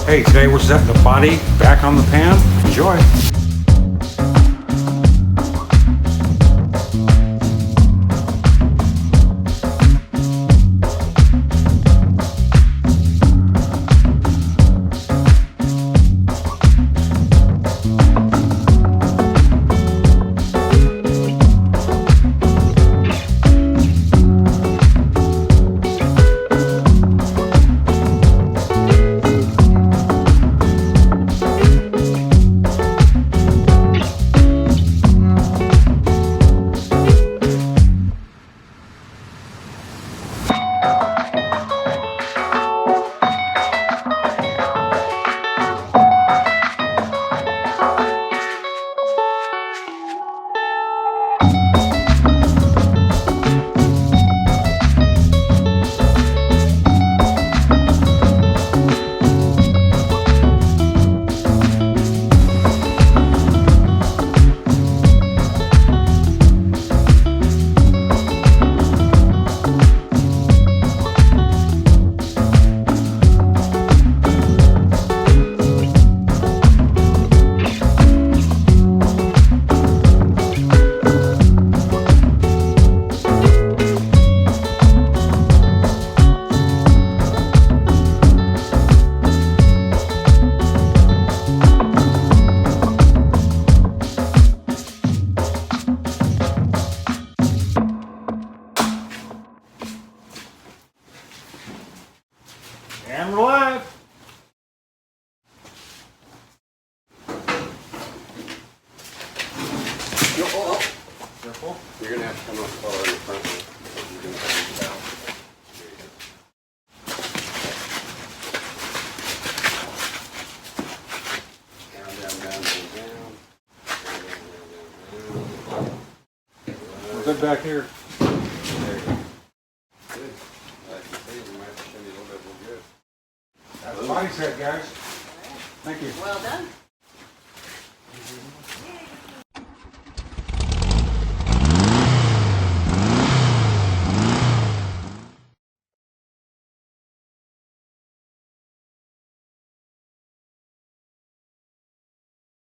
Hey, today we're setting the body back on the pan. Enjoy. And we're live. Careful. You're going to have to come up taller in the front. You're going to have to down. We're good back here. There you go. Good. I can see we might have to send you a little bit more good. That's the body set, guys. Thank you. Well done.